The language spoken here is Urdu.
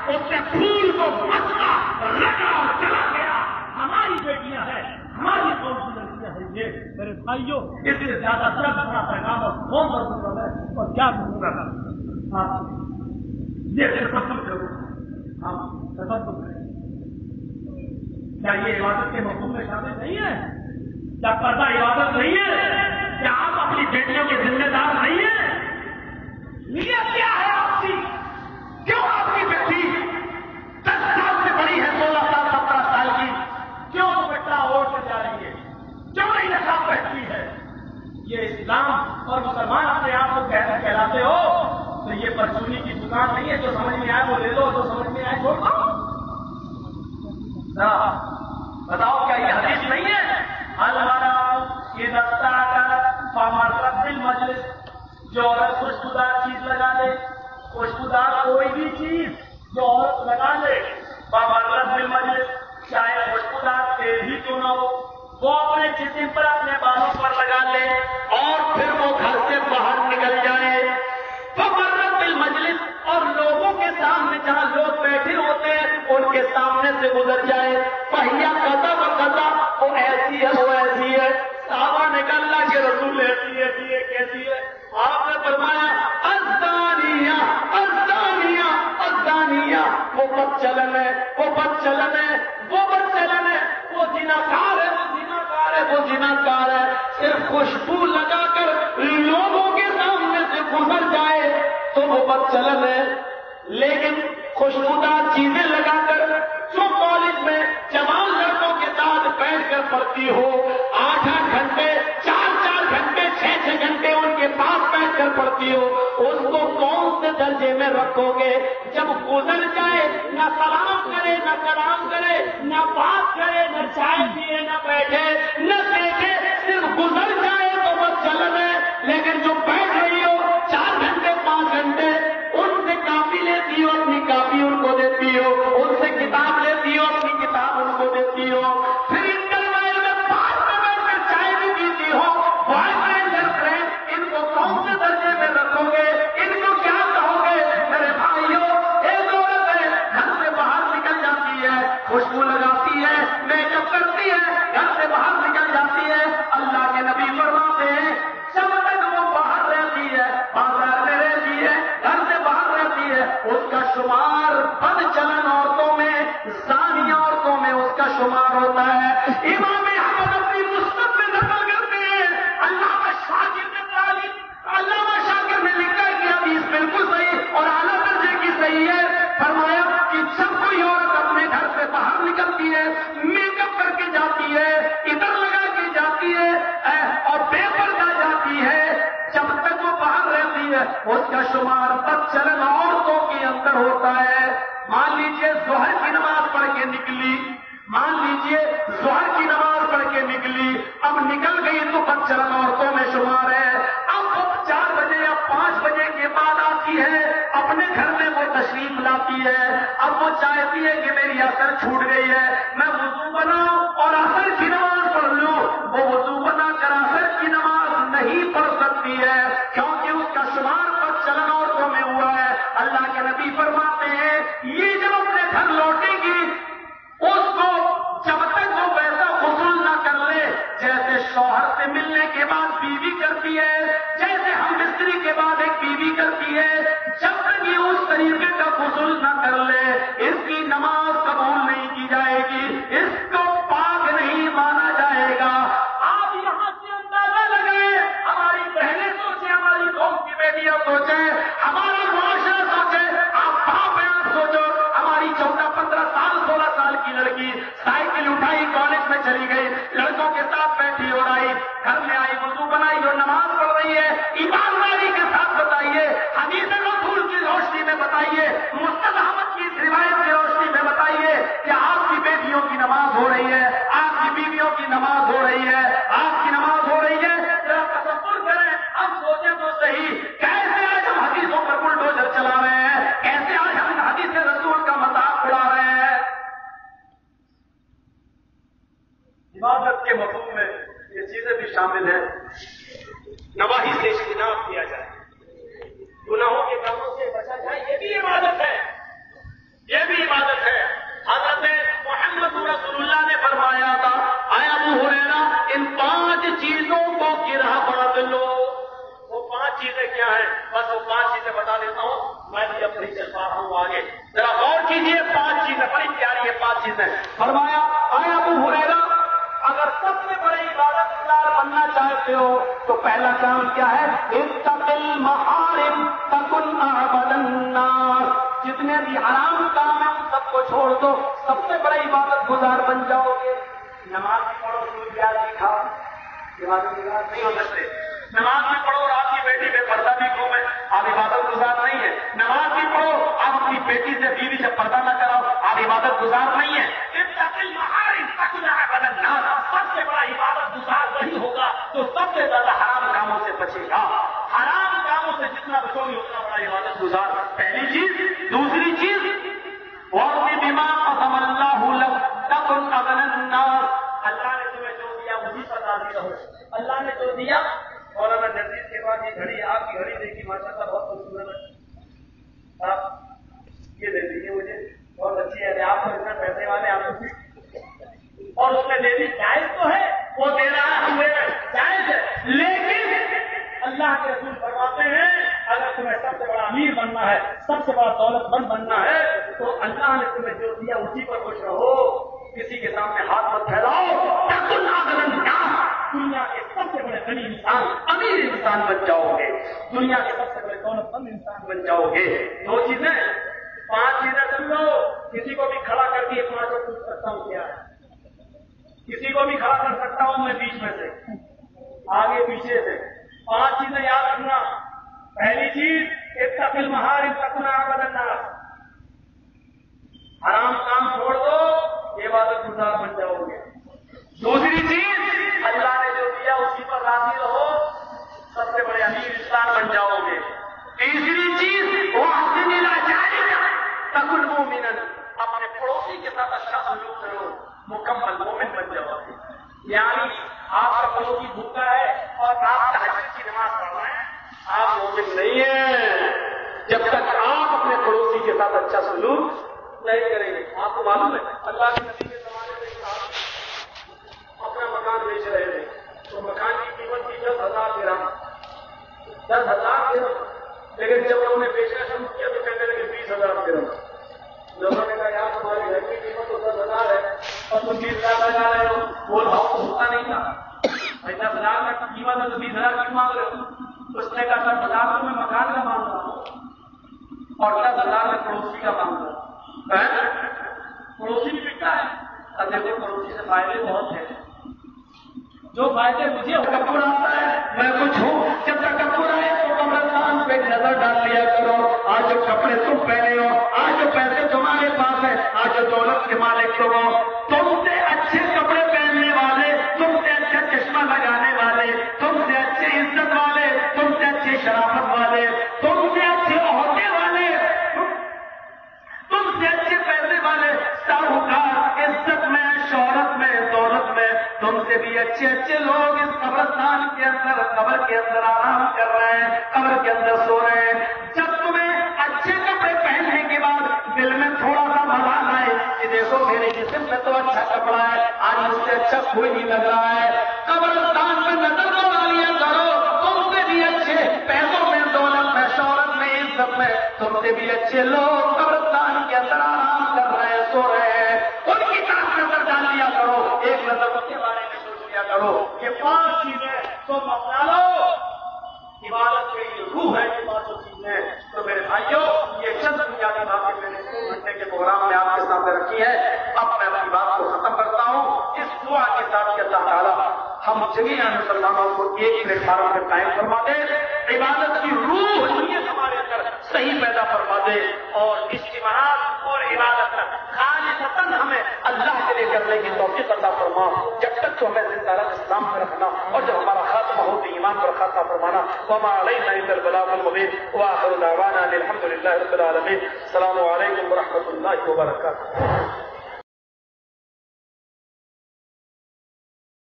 اس نے پھول کو مسا لگا اور چلا گیا. ہماری بیٹیاں ہیں, ہماری قوم کی لڑکیاں ہیں. یہ میرے بھائیوں اس سے زیادہ درد بڑا پیغام اور قوم پر مطلب ہے اور کیا مطلب ہے. یہ تصور کرو, ہم تصور کریں. کیا یہ عبادت کے موقع میں شامل نہیں ہے؟ کیا پردہ عبادت نہیں ہے؟ کیا آپ اپنی بیٹیوں کے ذمہ دار نہیں ہیں؟ نیت کیا ہے آپ کی؟ کیوں آپ کی بیٹی 10 سال سے بڑی ہے, 16 سال 17 سال کی, کیوں دوپٹہ اوڑھ کر جا رہی ہے؟ کیوں نہیں نقاب پہنتی ہے؟ یہ اسلام اور مسلمان اپنے آپ کو کہلاتے ہو تو یہ پرچونی کی دکان نہیں ہے. جو سمجھ میں آئے وہ لے لو, جو سمجھ میں آئے چھوڑ دو. بتاؤ کیا یہ حدیث نہیں ہے؟ مجلس, جو عورت خوشبودار چیز لگا لے, خوشبودار کوئی بھی چیز جو عورت لگا لے, بامرت بل مجلس, چاہے خوشبودار تیل ہی کیوں نہ ہو, وہ اپنے جسم پر اپنے بالوں پر لگا لے اور پھر وہ گھر سے باہر نکل جائے. بامرت بل مجلس, اور لوگوں کے سامنے جہاں لوگ بیٹھے ہوتے ہیں ان کے سامنے سے گزر جائے. پہیا قضا و قضا, وہ ایسی ہے وہ ایسی ہے. صحابہ نے کہا اللہ کے رسول ایسی ہے کیسی ہے؟ آپ نے فرمایا الزانیہ الزانیہ الزانیہ, وہ بد چلن ہے, وہ بد چلن ہے, وہ بد چلن ہے, وہ زناکار ہے, وہ زناکار ہے, وہ زناکار ہے. صرف خوشبو لگا کر لوگوں کے سامنے سے گزر جائے تو وہ بد چلن ہے. لیکن خوشبودار چیزیں لگا کر جو کالج میں جوان لڑکوں کے ساتھ بیٹھ کر پڑھتی ہو, 8-8 گھنٹے 4-4 گھنٹے 6-6 گھنٹے ان کے پاس بیٹھ کر پڑھتی ہو, اس کو کون سے درجے میں رکھو گے؟ جب گزر جائے نہ سلام کرے نہ کلام کرے نہ بات کرے نہ چائے پیے نہ بیٹھے نہ دیکھے, صرف گزر جائے تو بس چلن ہے. لیکن جو بیٹھ رہی ہو 4 گھنٹے 5 گھنٹے, ان سے کاپی لیتی ہو, اپنی کاپی ان کو دیتی ہو, ان سے کتاب لیتی ہو, اپنی کتاب ان کو دیتی ہو, پھر انٹرویو میں پاس میں بیٹھ کر چائے بھی پیتی ہو, بوائے فرینڈ گرل فرینڈ, ان کو کون سے درجے میں رکھو گے؟ ان کو کیا کہو گے؟ میرے بھائیوں, ایک عورت ہے گھر سے باہر نکل جاتی ہے, خوشبو لگاتی ہے, میک اپ کرتی ہے, گھر سے باہر نکل جاتی ہے. اللہ کے نبی فرماتے ہیں جب تک وہ باہر رہتی ہے, بازار میں رہتی ہے, گھر سے باہر رہتی ہے, اس کا شمار بد چلن عورتوں میں, زانیہ عورتوں میں اس کا شمار ہوتا ہے. امام احمد اپنی مسند میں نقل کرتے ہیں, علامہ شاکر نے تعلیم, علامہ شاکر نے لکھا کہ حدیث بالکل صحیح اور اعلیٰ درجے کی صحیح ہے. فرمایا کہ جب کوئی عورت اپنے گھر سے باہر نکلتی ہے, میک اپ کر کے جاتی ہے, عطر لگا کے جاتی ہے اور بے پردہ جاتی ہے, جب تک وہ باہر رہتی ہے اس کا شمار بد چلن عورتوں کے اندر ہوتا ہے. مان لیجئے ظہر کی نماز پڑھ کے نکلی, مان لیجئے ظہر کی نماز پڑھ کے نکلی, اب نکل گئی تو بد چلن عورتوں میں شمار ہے. اب وہ 4 بجے یا 5 بجے کے بعد آتی ہے, اپنے گھر میں وہ تشریف لاتی ہے. اب وہ چاہتی ہے کہ میری اثر چھوٹ گئی ہے, میں وضو بناؤں اور اثر کی نماز پڑھ لوں. وہ وضو بنا کر اثر کی نماز نہیں پڑھ سکتی ہے کیونکہ اس کا شمار بد چلن عورتوں میں ہوا ہے. اللہ کے نبی فرماتے ہیں یہ جب اپنے گھر لوٹے گی, اس کو جب تک وہ ویسا غسل نہ کر لے جیسے شوہر سے ملنے کے بعد بیوی کرتی ہے, جیسے ہم مستری کے بعد ایک بیوی کرتی ہے, جب تک یہ اس طریقے کا غسل نہ کر لے اس کی نماز قبول نہیں کی جائے گی, اس کو پاک نہیں مانا جائے گا. آپ یہاں سے اندازہ لگائیں, ہماری بہنیں سوچیں, ہماری قوم کی بیٹیاں سوچیں, ہمارا معاشرہ سوچے, آپ باپ ہیں آپ سوچو. ہماری 14-15 سال 16 سال کی لڑکی سائیکل اٹھائی, کالج میں چلی گئی, لڑکوں کے ساتھ بیٹھی ہو رہی, گھر میں آئی, وضو بنائی اور نماز پڑھ رہی ہے. ایمانداری کے ساتھ بتائیے, حدیث رسول کی روشنی میں بتائیے, مستد احمد کی اس روایت کی روشنی میں بتائیے کہ آپ کی بیٹیوں کی نماز ہو رہی ہے, آپ کی بیویوں کی نماز ہو رہی ہے, آپ کی نماز ہو رہی ہے. ذرا تصور کریں, ہم سوچیں تو صحیح, کیسے آج ہم حدیثوں پر بلڈوزر چلا رہے ہیں, کیسے آج ہم حدیث رسول کا مذاق اڑا رہے ہیں. عبادت کے مفہوم میں یہ چیزیں بھی شامل ہیں. نواحی سے اجتناب کیا جائے, گناہوں کے کاموں سے بچا جائے, یہ بھی عبادت ہے, یہ نہیں چل پا رہا ہوں آگے. ذرا غور کیجیے, 5 چیزیں بڑی پیاری ہے, 5 چیزیں فرمایا. آیا ابو ہریرہ, اگر سب سے بڑے عبادت گزار بننا چاہتے ہو تو پہلا کام کیا ہے؟ اتق المحارم تکن اعبد الناس. جتنے بھی حرام کام ہیں ان سب کو چھوڑ دو, سب سے بڑے عبادت گزار بن جاؤ گے. نماز بھی پڑھو, سود بیاج بھی کھاؤ, عبادت گزار نہیں ہو سکتے. نماز بھی پڑھو اور آپ کی بیٹی بے پردہ بھی گھومے, آپ عبادت گزار نہیں ہے. نماز بھی پڑھو, آپ اپنی بیٹی سے بیوی سے پردہ نہ کراؤ, آپ عبادت گزار نہیں ہے. اتق المحارم تکن اعبد الناس. سب سے بڑا عبادت گزار وہی ہوگا جو سب سے زیادہ حرام کاموں سے بچے گا. حرام کاموں سے جتنا بچو گے اتنا بڑا عبادت گزار. پہلی چیز. دوسری چیز, وَارْضِ بِمَا قَسَمَ اللَّهُ لَكَ تَكُنْ أَغْنَى النَّاسِ. اللہ نے تمہیں جو دیا اسی پر راضی رہو. اللہ نے جو دیا, مولانا جدید کے بعد یہ گھڑی, آپ کی گھڑی دیکھی ماشاء اللہ بہت خوبصورت ہے, آپ یہ دے دیجیے مجھے, بہت اچھی ہے. آپ کو اتنا پیسے والے آپ کو, اور اس میں دینی جائز تو ہے, وہ دے رہا ہے, ہم دے رہے ہیں, جائز ہے. لیکن اللہ کے رسول فرماتے ہیں اگر تمہیں سب سے بڑا امیر بننا ہے, سب سے بڑا دولت مند بننا ہے, تو اللہ نے تمہیں جو دیا اسی پر خوش رہو, کسی کے سامنے ہاتھ مت پھیلاؤ. دنیا کے سب سے بڑے غنی انسان, امیر انسان بن جاؤ گے, دنیا کے سب سے بڑے دولت مند انسان بن جاؤ گے. 2 چیزیں, 5 چیزیں سمجھو. کسی کو بھی کھڑا کر کے 5 کو پوچھ سکتا ہوں کیا ہے, کسی کو بھی کھڑا کر سکتا ہوں میں بیچ میں سے, آگے پیچھے سے. 5 چیزیں یاد رکھنا. پہلی چیز, اتق المحارم تکن اعبد الناس. حرام کام چھوڑ دو, عبادت گزار بن جاؤ گے. دوسری چیز, اللہ نے جو دیا اسی پر راضی رہو, سب سے بڑے امیر انسان بن جاؤ گے. تیسری چیز, واحسن الی جارک تکن مومنا. اپنے پڑوسی کے ساتھ اچھا سلوک کرو, مکمل مومن بن جاؤ گے. یعنی آپ کا پڑوسی بھوکا ہے اور آپ تہجد کی نماز پڑھ رہے ہیں, آپ مومن نہیں ہیں جب تک آپ اپنے پڑوسی کے ساتھ اچھا سلوک نہیں کریں گے. آپ کو معلوم ہے اللہ کے نبی کے زمانے میں اپنا مکان بیچ رہے تھے, تو مکان کی قیمت تھی 10,000 درہم. 10,000 درہم. لیکن جب انہوں نے بیچنا شروع کیا تو کہنے لگے 20,000 درہم. لوگوں نے کہا یار تمہاری گھر کی قیمت تو 10,000 ہے اور تم 20,000 لگا رہے ہو, وہ بھاؤ تو ہوتا نہیں تھا. 10,000 کا قیمت ہے تو 20,000 کیوں مانگ رہے ہو؟ اس نے کہا 10,000 تو میں مکان کا مانگ رہا ہوں اور 10,000 میں پڑوسی کا مانگ رہا ہوں. پڑوسی بھی بکتا ہے. اب دیکھو پڑوسی سے فائدے بہت ہیں, جو فائدے مجھے کپور آتا ہے میں کچھ ہوں. جب تک کپور آئے تو قبرستان پہ نظر ڈال لیا کرو. آج جو کپڑے تم پہنے ہو, آج جو پیسے تمہارے پاس ہے, آج جو دولت کے مالک تم ہو, تم سے اچھے کپڑے پہننے والے, تم سے اچھا چشمہ لگانے والے, تم سے اچھے عزت والے, تم سے اچھے شرافت والے, تم سے اچھے عہدے والے, تم سے اچھے پیسے والے, ساہوکار, عزت میں, شہرت میں, دولت میں, تم سے بھی اچھے اچھے لوگ اس قبرستان کے اندر, قبر کے اندر آرام کر رہے ہیں, قبر کے اندر سو رہے ہیں. جب تمہیں اچھے کپڑے پہننے کے بعد دل میں تھوڑا سا ملال آئے کہ دیکھو میرے جسم میں تو اچھا کپڑا ہے, آج مجھ سے اچھا کوئی نہیں لگ رہا ہے, قبرستان میں نظر دوڑا لیا کرو. تم سے بھی اچھے پیسوں میں, دولت میں, شہرت میں, عزت میں, تم سے بھی اچھے لوگ قبرستان کے اندر آرام کر رہے ہیں, سو رہے ہیں. ان کی طرف نظر ڈال لیا کرو, ایک نظر ان کے بارے میں سوچ لیا کرو. یہ 5 چیزیں تم اپنا لو. عبادت کے لیے روح ہے یہ 5 چیزیں. تو میرے بھائیوں, یہ چند بنیادی باتیں میں نے 2 گھنٹے کے پروگرام میں آپ کے سامنے رکھی ہے. اب میں اپنی بات کو ختم کرتا ہوں اس دعا کے ساتھ کہ اللہ تعالیٰ ہم جميع مسلمانوں کو ایک پلیٹ فارم پہ قائم فرما دے, عبادت کی روح نیت ہمارے اندر صحیح پیدا فرما دے, اور اجتماعات اور عبادت خالصتاً ہمیں اللہ کے لیے کرنے کی توفیق عطا فرما. جب تک تو ہمیں زندہ اسلام میں رکھنا, اور جب ہمارا خاتمہ ہو تو ایمان پر خاتمہ فرمانا. وما علینا الا البلاغ المبین, وآخر دعوانا الحمد للہ رب العالمین. السلام علیکم ورحمۃ اللہ وبرکاتہ.